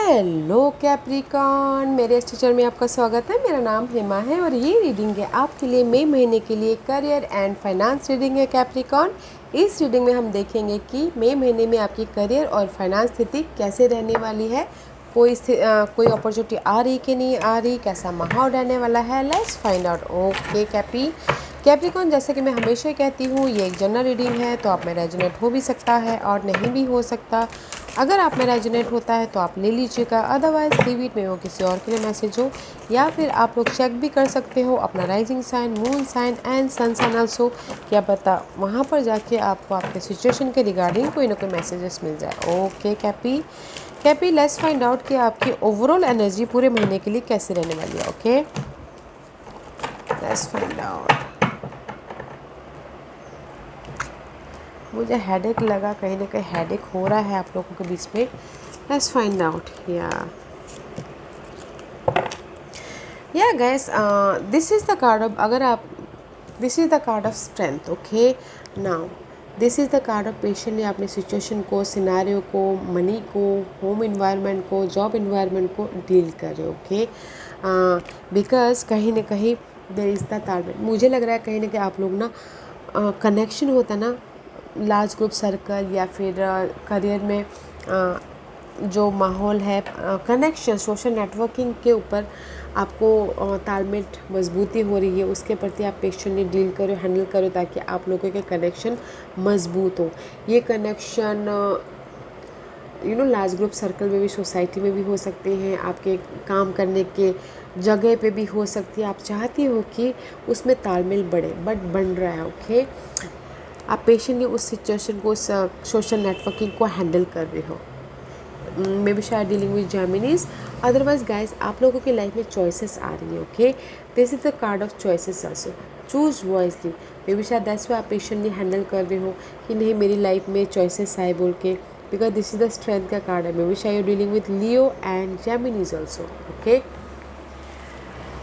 Hello Capricorn, मेरे इस channel में आपका स्वागत है। मेरा नाम हेमा है और ये रीडिंग है आपके लिए मई महीने के लिए करियर एंड फाइनेंस रीडिंग है कैप्रिकॉन। इस रीडिंग में हम देखेंगे कि मई महीने में आपकी करियर और फाइनेंस स्थिति कैसे रहने वाली है, कोई अपॉर्चुनिटी आ रही कि नहीं आ रही, कैसा माहौल रहने वाला है। Let's find out. Okay Capricorn, जैसे कि मैं हमेशा कहती हूँ, ये एक जनरल रीडिंग है, तो आप में रेजोनेट हो भी सकता है और नहीं भी हो सकता। अगर आप में रेजोनेट होता है तो आप ले लीजिएगा, अदरवाइज लीव इट में वो किसी और के लिए मैसेज हो। या फिर आप लोग चेक भी कर सकते हो अपना rising sign, moon sign and sun sign also. क्या पता वहाँ पर जाके आपको आपके सिचुएशन के रिगार्डिंग कोई ना कोई मैसेजेस मिल जाए। ओके कैपी लेट्स फाइंड आउट कि आपकी ओवरऑल एनर्जी पूरे महीने के लिए कैसे रहने वाली है। Okay let's find out. मुझे हेडेक लगा, कहीं ना कहीं हेडेक हो रहा है आप लोगों के बीच में। Let's find out. Yeah guys, this is the card of, अगर आप, this is the card of strength. Okay now this is the card of patiently अपने सिचुएशन को, सिनारियो को, मनी को, होम इन्वायरमेंट को, जॉब इन्वायरमेंट को deal कर रहे हो। ओके बिकॉज कहीं ना कहीं देयर इज़ द तालमेल। मुझे लग रहा है कहीं ना कहीं आप लोग ना कनेक्शन होता ना, लार्ज ग्रुप सर्कल या फिर करियर में जो माहौल है, कनेक्शन, सोशल नेटवर्किंग के ऊपर आपको तालमेल मजबूती हो रही है, उसके प्रति आप पेशेंटली डील करो, हैंडल करो, ताकि आप लोगों के कनेक्शन मजबूत हो। ये कनेक्शन लार्ज ग्रुप सर्कल में भी, सोसाइटी में भी हो सकते हैं, आपके काम करने के जगह पे भी हो सकती है। आप चाहती हो कि उसमें तालमेल बढ़े, बट बन रहा है। ओके आप पेशेंटली उस सिचुएशन को, उस सोशल नेटवर्किंग को हैंडल कर रहे हो। मे बी शायद dealing with Geminis. Otherwise guys, आप लोगों की लाइफ में चॉइसेस आ रही है। Okay this is the card of choices also. Choose wisely. Maybe शायद दैट्स व्हाई आप पेशेंटली हैंडल कर रहे हो कि नहीं, मेरी लाइफ में चॉइसेस आए बोल के, because this is the strength का कार्ड है। मे बी शायद dealing with Leo and Geminis also. Okay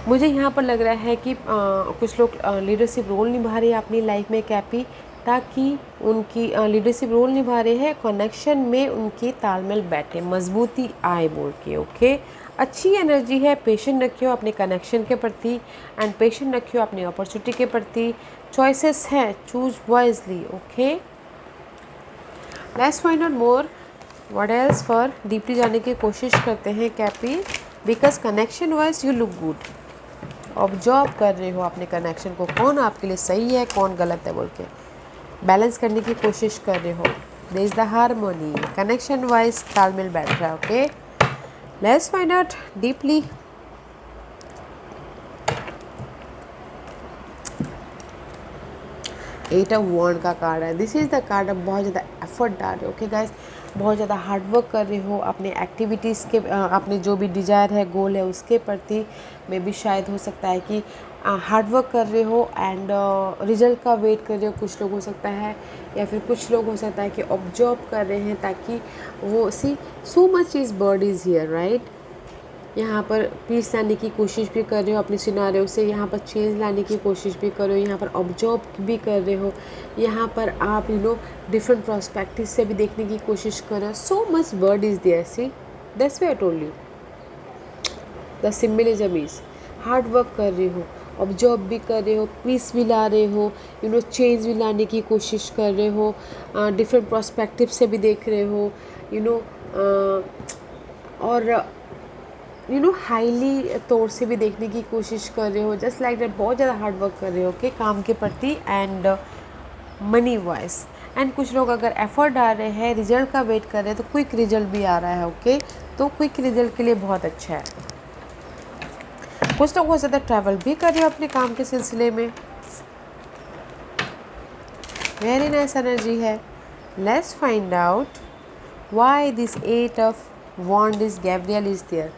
मुझे यहाँ पर लग रहा है कि कुछ लोग लीडरशिप रोल निभा रहे हैं अपनी लाइफ में कैपी, ताकि उनकी लीडरशिप रोल निभा रहे हैं, कनेक्शन में उनकी तालमेल बैठे, मजबूती आए बोल के। ओके अच्छी एनर्जी है। पेशेंट रखियो अपने कनेक्शन के प्रति एंड पेशेंट रखियो अपनी अपॉर्चुनिटी के प्रति। चॉइसेस है, choose wisely. Okay let's find out more what else for. Deeply जाने की कोशिश करते हैं Cappy, because connection wise you look good. Observe कर रहे हो अपने कनेक्शन को, कौन आपके लिए सही है, कौन गलत है बोल के बैलेंस करने की कोशिश कर रहे हो। There is the harmony, connection wise तालमेल बैठ रहा है। Okay let's find out deeply. Eight of wand का कार्ड है। This is the card of बहुत ज़्यादा एफर्ट डाल रहे हो। ओके गाइस, बहुत ज़्यादा हार्डवर्क कर रहे हो अपने एक्टिविटीज़ के, अपने जो भी डिज़ायर है, गोल है, उसके प्रति। में भी शायद हो सकता है कि हार्डवर्क कर रहे हो एंड रिजल्ट का वेट कर रहे हो। कुछ लोग हो सकता है, या फिर कुछ लोग हो सकता है कि ऑब्जर्व कर रहे हैं, ताकि वो see so much is bird is here right. यहाँ पर पीस लाने की कोशिश भी कर रहे हो अपने सिनारियों से, यहाँ पर चेंज लाने की कोशिश भी कर रहे हो, यहाँ पर ऑब्जर्व भी कर रहे हो, यहाँ पर आप डिफरेंट प्रोस्पेक्टिव से भी देखने की कोशिश कर रहे हो। So much word is there, see that's why I told you the symbolism is hard work कर रहे हो, ऑब्जर्व भी कर रहे हो, पीस भी ला रहे हो, चेंज भी लाने की कोशिश कर रहे हो, डिफरेंट प्रोस्पेक्टिव से भी देख रहे हो, और हाईली तौर से भी देखने की कोशिश कर रहे हो। जस्ट लाइक दैट बहुत ज़्यादा हार्ड वर्क कर रहे हो कि काम के प्रति एंड मनी वाइज। एंड कुछ लोग अगर एफर्ट डाल रहे हैं, रिजल्ट का वेट कर रहे हैं, तो क्विक रिजल्ट भी आ रहा है। ओके तो क्विक रिजल्ट के लिए बहुत अच्छा है। कुछ लोग बहुत ज़्यादा ट्रैवल भी कर रहे हो अपने काम के सिलसिले में। वेरी नाइस एनर्जी है। Let's find out why this eight of wand is Gabriel is there.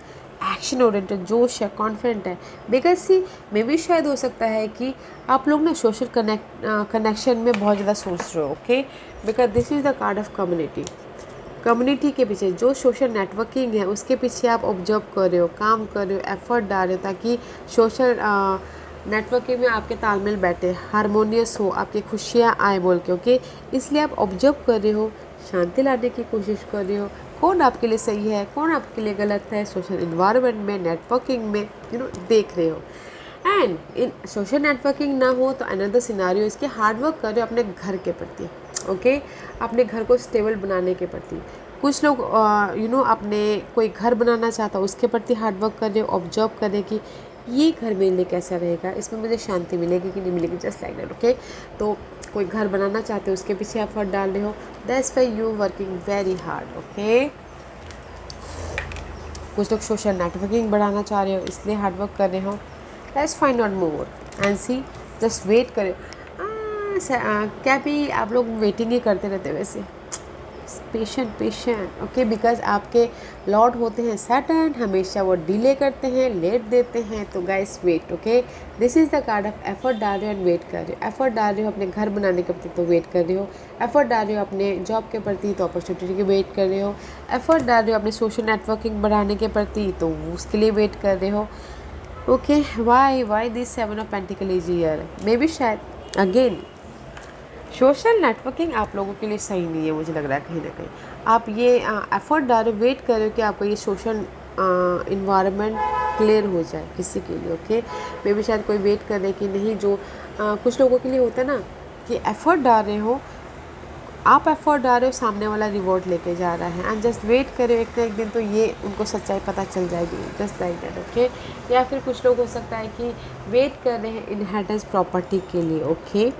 Action oriented, जोश है, कॉन्फिडेंट है। बिकॉज सी मे भी शायद हो सकता है कि आप लोग ना सोशल कनेक्शन में बहुत ज़्यादा सोच रहे हो। Okay because this is the card of community. Community के पीछे जो सोशल नेटवर्किंग है, उसके पीछे आप ऑब्जर्व कर रहे हो, काम कर रहे हो, एफर्ट डाल रहे हो, ताकि सोशल नेटवर्किंग में आपके तालमेल बैठे, हारमोनियस हो, आपकी खुशियाँ आए बोल के। ओके इसलिए आप ऑब्जर्व कर रहे हो, शांति लाने की कोशिश कर रहे हो, कौन आपके लिए सही है, कौन आपके लिए गलत है, सोशल इन्वायरमेंट में, नेटवर्किंग में, देख रहे हो। एंड इन सोशल नेटवर्किंग ना हो तो अनदर सिनारियो इसके हार्ड वर्क कर रहे हो अपने घर के प्रति, ओके, अपने घर को स्टेबल बनाने के प्रति। कुछ लोग अपने कोई घर बनाना चाहता है उसके प्रति हार्ड वर्क कर रहे हो, ऑब्जर्व कर रहे कि ये घर मेरे लिए कैसा रहेगा, इसमें मुझे शांति मिलेगी कि नहीं मिलेगी, जस्ट लाइक दैट, ओके। तो कोई घर बनाना चाहते हो उसके पीछे एफर्ट डाल रहे हो, that's why you working very hard, okay. कुछ लोग सोशल नेटवर्किंग बढ़ाना चाह रहे हो इसलिए हार्ड वर्क कर रहे हो, let's find out more and see, just wait करें। क्या भी आप लोग वेटिंग ही करते रहते हो वैसे, पेशेंट, ओके, बिकॉज आपके लॉर्ड होते हैं सैटर्न, हमेशा वो डिले करते हैं, लेट देते हैं। तो guys wait, okay, this is the card of effort डाल रहे हो एंड वेट कर रहे हो। एफर्ट डाल रहे हो अपने घर बनाने के प्रति तो वेट कर रहे हो, एफर्ट डाल रहे हो अपने जॉब के प्रति तो अपॉर्चुनिटी की वेट कर रहे हो, एफर्ट डाल रहे हो अपने सोशल नेटवर्किंग बढ़ाने के प्रति तो उसके लिए वेट कर रहे हो, okay. Why this 7 of pentacle is here, may be शायद अगेन सोशल नेटवर्किंग आप लोगों के लिए सही नहीं है, मुझे लग रहा है कहीं ना कहीं आप ये एफर्ट डाल रहे हो, वेट कर रहे हो कि आपका ये सोशल इन्वायरमेंट क्लियर हो जाए किसी के लिए, ओके। मे भी शायद कोई वेट कर रहे कि नहीं, जो कुछ लोगों के लिए होता है ना कि एफर्ट डाल रहे हो, आप एफर्ट डाल रहे हो, सामने वाला रिवॉर्ड लेके जा रहा है एंड जस्ट वेट करो, एक ना एक दिन तो ये उनको सच्चाई पता चल जाएगी, जस्ट लाइक दैट, ओके। या फिर कुछ लोग हो सकता है कि वेट कर रहे हैं इनहेरिटेंस प्रॉपर्टी के लिए, ओके,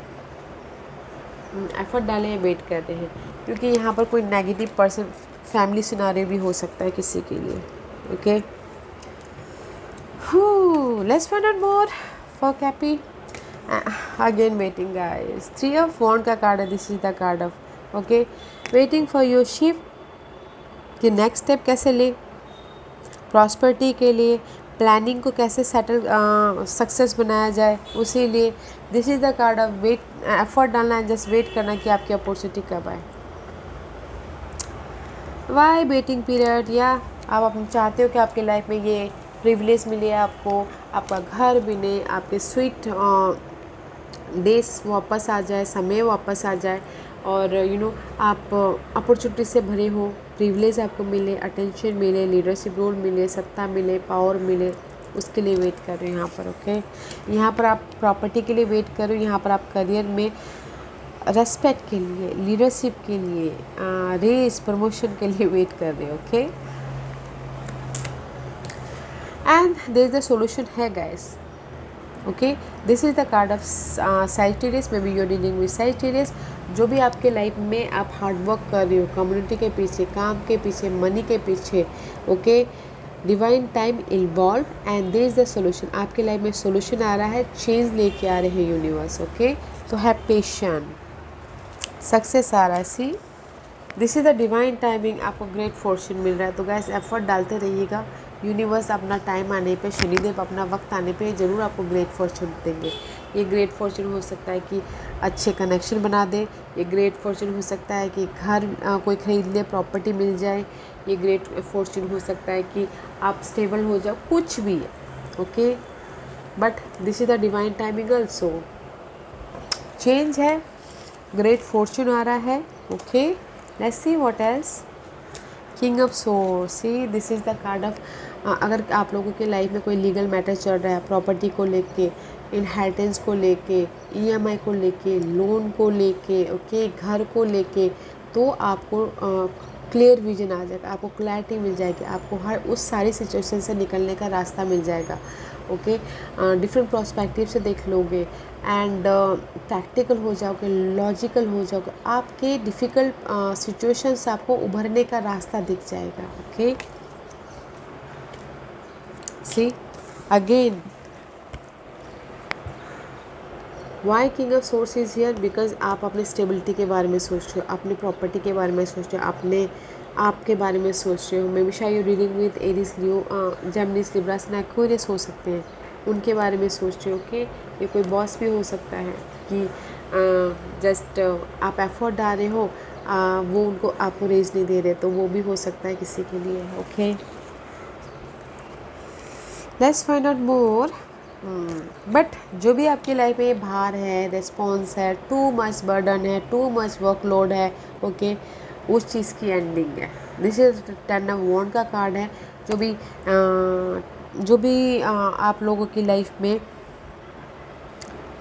एफर्ट डाले हैं, वेट कर रहे हैं, क्योंकि यहाँ पर कोई नेगेटिव पर्सन फैमिली सिनारियो भी हो सकता है किसी के लिए, okay. Let's find out more for Cappy, again waiting guys, 3 of wand का कार्ड है, this is the card of, okay, waiting for your shift कि नेक्स्ट स्टेप कैसे ले, प्रॉस्पेरिटी के लिए, प्लानिंग को कैसे सेटल सक्सेस बनाया जाए उसी लिए। This is the card of wait, effort डालना है, जस्ट वेट करना कि आपकी अपॉर्चुनिटी कब आए। वाई वेटिंग पीरियड, या आप अपने चाहते हो कि आपके लाइफ में ये प्रिविलेज मिले, आपको आपका घर मिले, आपके स्वीट डेज वापस आ जाए, समय वापस आ जाए और आप अपॉर्चुनिटी से भरे हो, प्रिविलेज आपको मिले, अटेंशन मिले, लीडरशिप रोल मिले, सत्ता मिले, पावर मिले, उसके लिए वेट कर रहे हो यहाँ पर, ओके। यहाँ पर आप प्रॉपर्टी के लिए वेट करो, यहाँ पर आप करियर में रेस्पेक्ट के लिए, लीडरशिप के लिए, रेस प्रमोशन के लिए वेट कर रहे हो, okay. And there is the solution है guys, okay. This is the card of Sagittarius, maybe your dealing with Sagittarius. जो भी आपके लाइफ में आप हार्ड वर्क कर रहे हो, कम्युनिटी के पीछे, काम के पीछे, मनी के पीछे, okay, divine time involve and there is the solution. आपके लाइफ में सॉल्यूशन आ रहा है, चेंज लेके आ रहे हैं यूनिवर्स, ओके। तो हैव पेशेंस, सक्सेस आ रहा है, see this is the divine timing, आपको ग्रेट फॉर्चून मिल रहा है। तो गैस एफर्ट डालते रहिएगा, यूनिवर्स अपना टाइम आने पे, शनिदेव अपना वक्त आने पे ज़रूर आपको ग्रेट फॉर्चून देंगे। ये ग्रेट फॉर्चून हो सकता है कि अच्छे कनेक्शन बना दे, ये ग्रेट फॉर्चून हो सकता है कि घर कोई खरीद ले, प्रॉपर्टी मिल जाए, ये ग्रेट फॉर्चून हो सकता है कि आप स्टेबल हो जाओ, कुछ भी है, okay. But this is the divine timing also, change है, ग्रेट फॉर्चून आ रहा है, okay. Let's see what else, king of source, C this is the card of, अगर आप लोगों के लाइफ में कोई लीगल मैटर चल रहा है, प्रॉपर्टी को लेके, इनहेरिटेंस को लेके, ईएमआई को लेके, लोन को लेके, ओके, घर को लेके, तो आपको क्लियर विजन आ जाएगा, आपको क्लैरिटी मिल जाएगी, आपको हर उस सारी सिचुएशन से निकलने का रास्ता मिल जाएगा, ओके। डिफरेंट प्रोस्पेक्टिव से देख लोगे एंड प्रैक्टिकल हो जाओगे, लॉजिकल हो जाओगे, आपके डिफ़िकल्ट सिचुएशन से आपको उभरने का रास्ता दिख जाएगा, okay. See again why king of swords is here, because आप अपने स्टेबिलिटी के बारे में सोच रहे हो, अपनी प्रॉपर्टी के बारे में सोच रहे हो, अपने आपके बारे में सोच रहे हो। मे बी शायद you reading with Aries, Leo, Geminis, Libras and Aquarius हो सकते हैं, उनके बारे में सोच रहे हो कि ये कोई बॉस भी हो सकता है कि जस्ट आप एफर्ट डाल रहे हो, वो उनको आपको रेज नहीं दे रहे, तो वो भी हो सकता है किसी के लिए, okay. Let's find out more. But जो भी आपकी लाइफ में भार है, रिस्पॉन्स है, टू मच बर्डन है, टू मच वर्कलोड है, ओके, उस चीज़ की एंडिंग है, दिस इज 10 ऑफ वॉन्ड का कार्ड है। जो भी आप लोगों की लाइफ में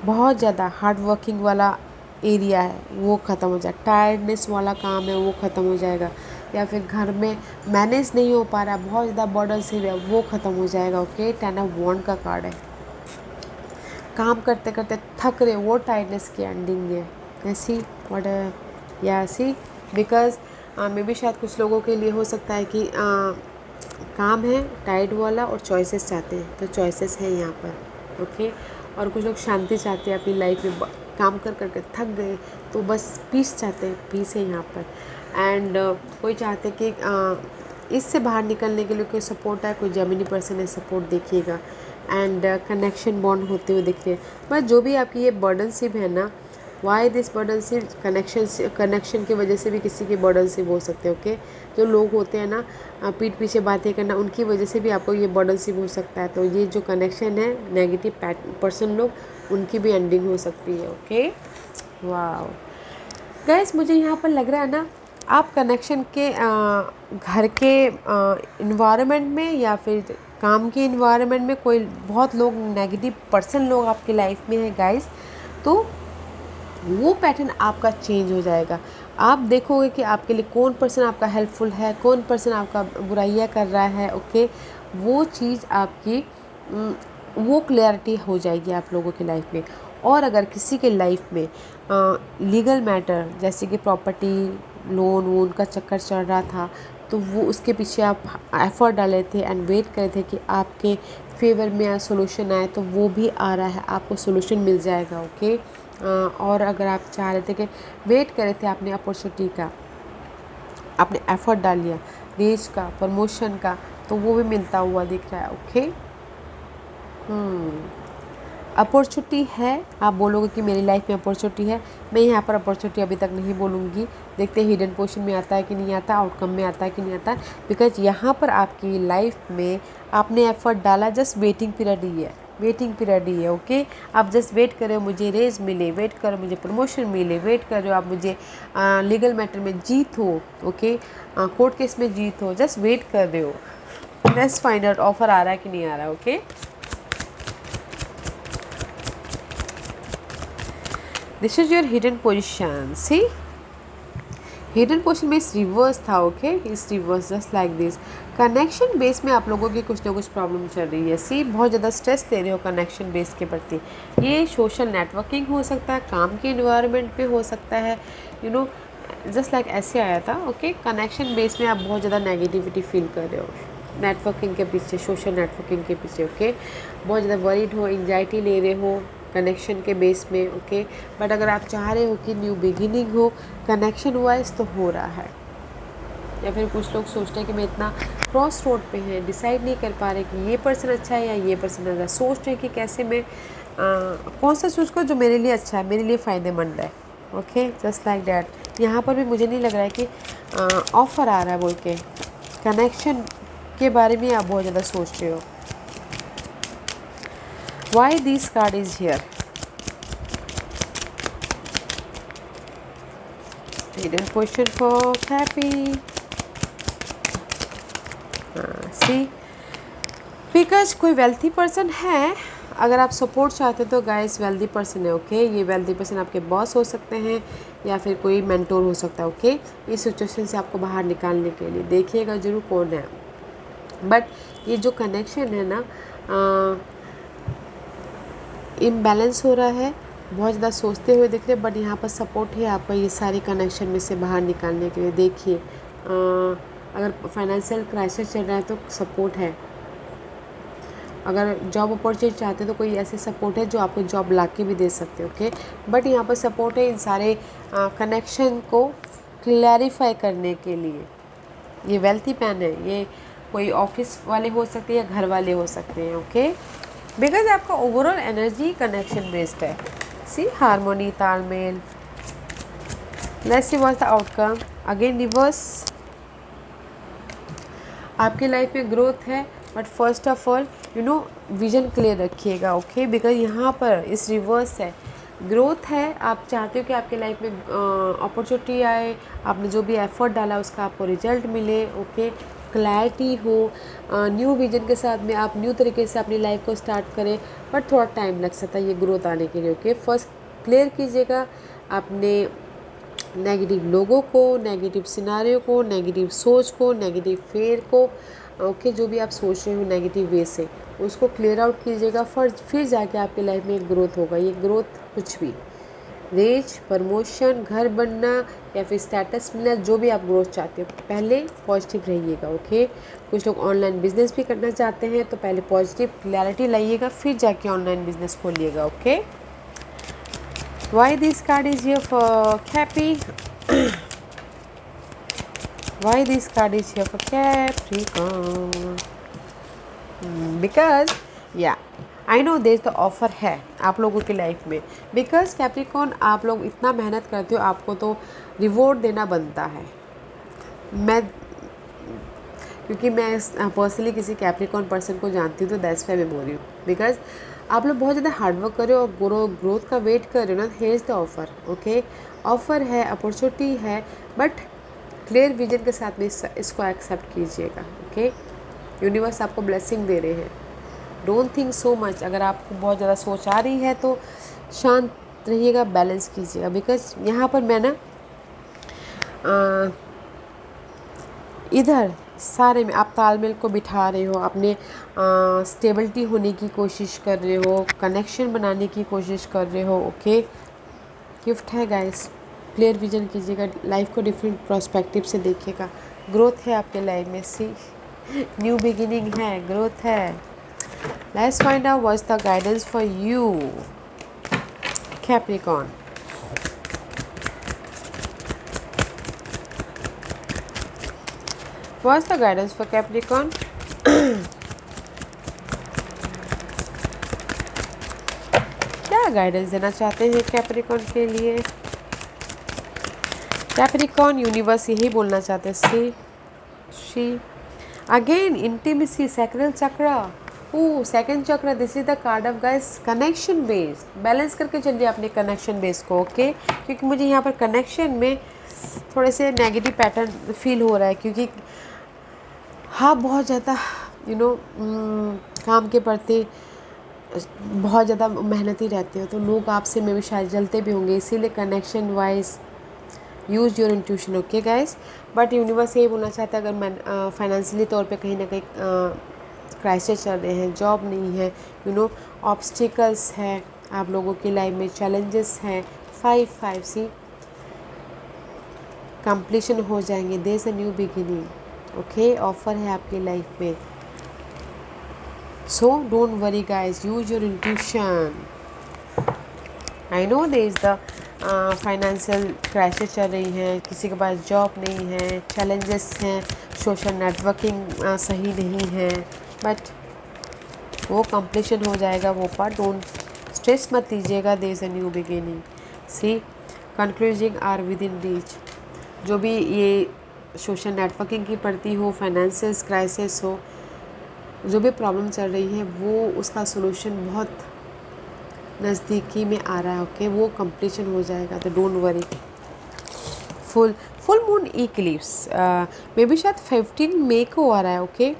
बहुत ज़्यादा हार्ड वर्किंग वाला एरिया है वो ख़त्म हो जाए, टायर्डनेस वाला काम है वो ख़त्म हो जाएगा, या फिर घर में मैनेज नहीं हो पा रहा, बहुत ज़्यादा बर्डन से है वो ख़त्म हो जाएगा। ओके, 10 ऑफ वॉन्ड का कार्ड है। काम करते करते थक रहे, वो टायर्डनेस की एंडिंग है। ऐसी व्हाट या सी बिकॉज मे बी शायद कुछ लोगों के लिए हो सकता है कि काम है टाइट वाला और चॉइसेस चाहते हैं, तो चॉइसेस हैं यहाँ पर। ओके, और कुछ लोग शांति चाहते हैं अपनी लाइफ में, काम कर करके थक गए तो बस पीस चाहते हैं, पीस है यहाँ पर। एंड कोई चाहते हैं कि इससे बाहर निकलने के लिए कोई सपोर्ट है, कोई जेमिनी पर्सन है, सपोर्ट देखिएगा। एंड कनेक्शन बॉन्ड होते हुए दिख रहे हैं। बट जो भी आपकी ये बर्डनशिप है ना, वाई दिस बर्डनशिप, कनेक्शन की वजह से भी किसी के बर्डनशिप हो सकते हैं। ओके, जो लोग होते हैं ना पीठ पीछे बातें करना, उनकी वजह से भी आपको ये बर्डनशिप हो सकता है। तो ये जो कनेक्शन है, नेगेटिव पर्सन लोग, उनकी भी एंडिंग हो सकती है। ओके, वाह गाइस, मुझे यहाँ पर लग रहा है ना, आप कनेक्शन के घर के इन्वायरमेंट में या फिर काम के इन्वायरमेंट में कोई बहुत लोग नेगेटिव पर्सन लोग आपकी लाइफ में है गाइस, तो वो पैटर्न आपका चेंज हो जाएगा। आप देखोगे कि आपके लिए कौन पर्सन आपका हेल्पफुल है, कौन पर्सन आपका बुराइयाँ कर रहा है। ओके, वो चीज़ आपकी वो क्लैरिटी हो जाएगी आप लोगों की लाइफ में। और अगर किसी के लाइफ में लीगल मैटर जैसे कि प्रॉपर्टी लोन वोन का चक्कर चल रहा था, तो वो उसके पीछे आप एफर्ट डाले थे एंड वेट करे थे कि आपके फेवर में सोल्यूशन आए, तो वो भी आ रहा है, आपको सोल्यूशन मिल जाएगा। ओके, और अगर आप चाह रहे थे कि वेट करे थे आपने अपॉर्चुनिटी का, आपने एफर्ट डाल लिया रेज का, प्रमोशन का, तो वो भी मिलता हुआ दिख रहा है। ओके, अपॉर्चुनिटी है। आप बोलोगे कि मेरी लाइफ में अपॉर्चुनिटी है, मैं यहाँ पर अपॉर्चुनिटी अभी तक नहीं बोलूँगी। देखते हैं हिडन पोर्शन में आता है कि नहीं आता, आउटकम में आता है कि नहीं आता, बिकॉज यहाँ पर आपकी लाइफ में आपने एफर्ट डाला, जस्ट वेटिंग पीरियड ही है, वेटिंग पीरियड ही है। ओके, आप जस्ट वेट कर रहे हो मुझे रेज मिले, वेट करो मुझे प्रमोशन मिले, वेट कर रहे हो आप मुझे लीगल मैटर में जीत हो। ओके, कोर्ट केस में जीत हो, जस्ट वेट कर रहे हो। लेट्स फाइंड आउट ऑफर आ रहा है कि नहीं आ रहा है। Okay, this is your hidden position. See, hidden position में इस रिवर्स था। Okay, is reverse just like this. Connection base में आप लोगों की कुछ ना कुछ प्रॉब्लम चल रही है। सी, बहुत ज़्यादा स्ट्रेस दे रहे हो कनेक्शन बेस के प्रति। ये सोशल नेटवर्किंग हो सकता है, काम के इन्वायरमेंट में हो सकता है, यू नो जस्ट लाइक ऐसे आया था। ओके, कनेक्शन बेस में आप बहुत ज़्यादा नेगेटिविटी फील कर रहे हो नेटवर्किंग के पीछे, सोशल नेटवर्किंग के पीछे। ओके, बहुत ज़्यादा वरीड हो, एंजाइटी ले रहे हो कनेक्शन के बेस में। ओके, बट अगर आप चाह रहे हो कि न्यू बिगिनिंग हो कनेक्शन वाइज, तो हो रहा है। या फिर कुछ लोग सोचते हैं कि मैं इतना क्रॉस रोड पे हैं, डिसाइड नहीं कर पा रहे कि ये पर्सन अच्छा है या ये पर्सन अच्छा है, सोच रहे हैं कि कैसे मैं कौन सा चूज़ करूँ जो मेरे लिए अच्छा है, मेरे लिए फ़ायदेमंद है। Okay, just like that. यहाँ पर भी मुझे नहीं लग रहा है कि ऑफ़र आ रहा है बोल के कनेक्शन के बारे में आप बहुत ज़्यादा सोच रहे हो। Why this card is here? Hidden question for happy. See, because कोई वेल्थी पर्सन है, अगर आप सपोर्ट चाहते हो तो गाइस वेल्थी पर्सन है। ओके, ये वेल्थी पर्सन आपके बॉस हो सकते हैं या फिर कोई मेंटोर हो सकता है। ओके, इस सिचुएशन से आपको बाहर निकालने के लिए देखिएगा जरूर कौन है। बट ये जो कनेक्शन है ना, इम्बैलेंस हो रहा है, बहुत ज़्यादा सोचते हुए दिख रहे हैं, बट यहाँ पर सपोर्ट है आपका ये सारे कनेक्शन में से बाहर निकालने के लिए। देखिए, अगर फाइनेंशियल क्राइसिस चल रहा है तो सपोर्ट है, अगर जॉब अपॉर्चुनिटी चाहते हैं तो कोई ऐसे सपोर्ट है जो आपको जॉब ला के भी दे सकते हैं। ओके, बट यहाँ पर सपोर्ट है इन सारे कनेक्शन को क्लैरिफाई करने के लिए। ये वेल्थी पैन है, ये कोई ऑफिस वाले हो सकते हैं या घर वाले हो सकते हैं। ओके, बिकॉज आपका ओवरऑल एनर्जी कनेक्शन बेस्ड है। सी, हारमोनी, तालमेल। Let's see what's the outcome. Again reverse. आपकी लाइफ में ग्रोथ है, but first of all vision clear रखिएगा। ओके, बिकॉज यहाँ पर इस रिवर्स है, ग्रोथ है, आप चाहते हो कि आपके लाइफ में अपॉर्चुनिटी आए, आपने जो भी एफर्ट डाला उसका आपको रिजल्ट मिले, ओके। क्लैरिटी हो, न्यू विजन के साथ में आप न्यू तरीके से अपनी लाइफ को स्टार्ट करें, बट थोड़ा टाइम लग सकता है ये ग्रोथ आने के लिए, ओके। फर्स्ट क्लियर कीजिएगा अपने नेगेटिव लोगों को, नेगेटिव सिनारियो को, नेगेटिव सोच को, नेगेटिव फेयर को, ओके। जो भी आप सोच रहे हो नेगेटिव वे से, उसको क्लियर आउट कीजिएगा, फिर जाके आपकी लाइफ में एक ग्रोथ होगा। ये ग्रोथ कुछ भी, रेज, प्रमोशन, घर बनना या फिर स्टेटस मिलना, जो भी आप ग्रोथ चाहते हो, पहले पॉजिटिव रहिएगा, ओके। कुछ लोग ऑनलाइन बिजनेस भी करना चाहते हैं, तो पहले पॉजिटिव क्लैरिटी लाइएगा, फिर जाके ऑनलाइन बिजनेस खोलिएगा, okay. Why this card is here for Cappy? Why this card is here for Capricorn? Because yeah, I know there is the offer है आप लोगों की लाइफ में। Because Capricorn, आप लोग इतना मेहनत करते हो, आपको तो रिवॉर्ड देना बनता है। क्योंकि मैं पर्सनली किसी कैप्रिकॉर्न पर्सन को जानती हूँ, तो दैट्स वाई मैं बोल रही हूँ। बिकॉज आप लोग बहुत ज़्यादा हार्डवर्क कर रहे हो और ग्रोथ का वेट कर रहे हो ना। Here is the offer, okay. Offer है, अपॉर्चुनिटी है, बट क्लियर विजन के साथ में इसको एक्सेप्ट कीजिएगा, ओके। यूनिवर्स आपको ब्लेसिंग दे रहे हैं। Don't think so much. अगर आपको बहुत ज़्यादा सोच आ रही है तो शांत रहिएगा, बैलेंस कीजिएगा। बिकॉज यहाँ पर मैं ना इधर सारे में आप तालमेल को बिठा रहे हो, अपने स्टेबिलिटी होने की कोशिश कर रहे हो, कनेक्शन बनाने की कोशिश कर रहे हो, ओके। गिफ्ट है गाइस, क्लियर विजन कीजिएगा, लाइफ को डिफरेंट पर्सपेक्टिव से देखिएगा। ग्रोथ है आपके लाइफ में, सी न्यू बिगिनिंग है, ग्रोथ है। Let's find out what's the guidance for you Capricorn. What's the guidance for Capricorn? क्या गाइडेंस देना चाहते हैं कैप्रिकॉर्न के लिए? कैप्रिकॉर्न यूनिवर्स यही बोलना चाहते हैं। शी अगेन इंटीमेसी, सैक्रल चक्र, ओ सेकंड चक्र, this is the card of guys connection base. Balance करके चलिए अपने कनेक्शन बेस को, ओके। क्योंकि मुझे यहाँ पर कनेक्शन में थोड़े से नेगेटिव पैटर्न फील हो रहा है, क्योंकि हाँ बहुत ज़्यादा काम के प्रति बहुत ज़्यादा मेहनती रहते हो, तो लोग आपसे में भी शायद जलते भी होंगे, इसीलिए connection wise use your intuition, okay guys. But universe यही बोलना चाहता है, अगर मैं फाइनेंशियली तौर पे कहीं ना कहीं क्राइसिस चल रहे हैं, जॉब नहीं है, ऑब्स्टिकल्स है आप लोगों की लाइफ में, चैलेंजेस हैं, 5 सी कंप्लीशन हो जाएंगे, there is a new beginning, okay. Offer है आपकी लाइफ में, so don't worry guys, use your intuition. I know there is the financial crisis चल रही हैं, किसी के पास जॉब नहीं है, चैलेंजेस हैं, सोशल नेटवर्किंग सही नहीं है, बट वो कंप्लीशन हो जाएगा वो पार्ट। डोंट स्ट्रेस मत लीजिएगा, there is a new beginning. See concluding are within reach. जो भी ये सोशल नेटवर्किंग की पड़ती हो, फाइनेंशियल क्राइसिस हो, जो भी प्रॉब्लम चल रही है, वो उसका सोल्यूशन बहुत नज़दीकी में आ रहा है, ओके। वो कंप्लीशन हो जाएगा, तो don't worry. Full moon Eclipse may be शायद 15 मई को आ रहा है, ओके।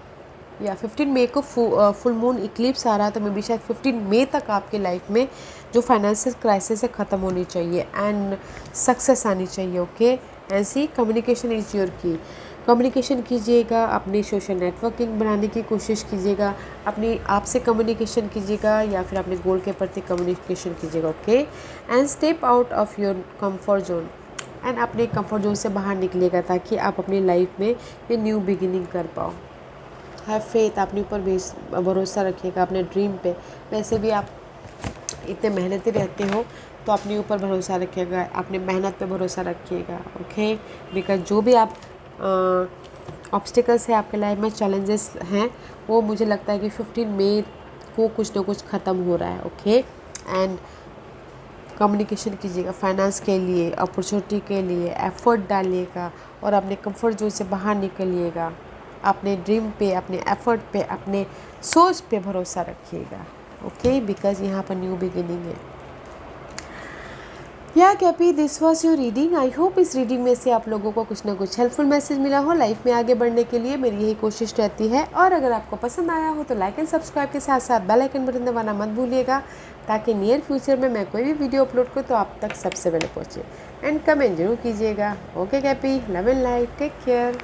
या 15 मई को फुल मून इक्लिप्स आ रहा है, तो मे बी शायद 15 मई तक आपके लाइफ में जो फाइनेंशियल क्राइसिस है ख़त्म होनी चाहिए एंड सक्सेस आनी चाहिए, ओके। ऐसी कम्युनिकेशन इज़ योर की। कम्युनिकेशन कीजिएगा, अपनी सोशल नेटवर्किंग बनाने की कोशिश कीजिएगा, अपनी आप से कम्युनिकेशन कीजिएगा या फिर अपने गोल के प्रति कम्युनिकेशन कीजिएगा, okay. And step out of your comfort zone, and अपने कंफर्ट जोन से बाहर निकलिएगा, ताकि आप अपनी लाइफ में ये न्यू बिगिनिंग कर पाओ। हैव फेथ, अपने ऊपर भरोसा रखिएगा, अपने ड्रीम पे। वैसे भी आप इतने मेहनती रहते हो, तो अपने ऊपर भरोसा रखिएगा, अपने मेहनत पे भरोसा रखिएगा, ओके। बिकॉज जो भी आप ऑब्स्टिकल्स है आपके लाइफ में, चैलेंजेस हैं, वो मुझे लगता है कि 15 मई को कुछ ना कुछ ख़त्म हो रहा है, ओके। एंड कम्युनिकेशन कीजिएगा, फाइनेंस के लिए, अपॉर्चुनिटी के लिए एफर्ट डालिएगा, और अपने कंफर्ट जोन से बाहर निकलिएगा, अपने ड्रीम पे, अपने एफर्ट पे, अपने सोच पे भरोसा रखिएगा, ओके। बिकॉज यहाँ पर न्यू बिगिनिंग है। Yeah Cappy, this was your reading. I hope इस रीडिंग में से आप लोगों को कुछ ना कुछ हेल्पफुल मैसेज मिला हो। लाइफ में आगे बढ़ने के लिए मेरी यही कोशिश रहती है। और अगर आपको पसंद आया हो तो लाइक एंड सब्सक्राइब के साथ साथ बेल आइकन बटन दबाना मत भूलिएगा, ताकि नियर फ्यूचर में मैं कोई भी वीडियो अपलोड करूँ तो आप तक सबसे पहले पहुँचे। एंड कमेंट जरूर कीजिएगा। Okay Cappy, love and light, take care.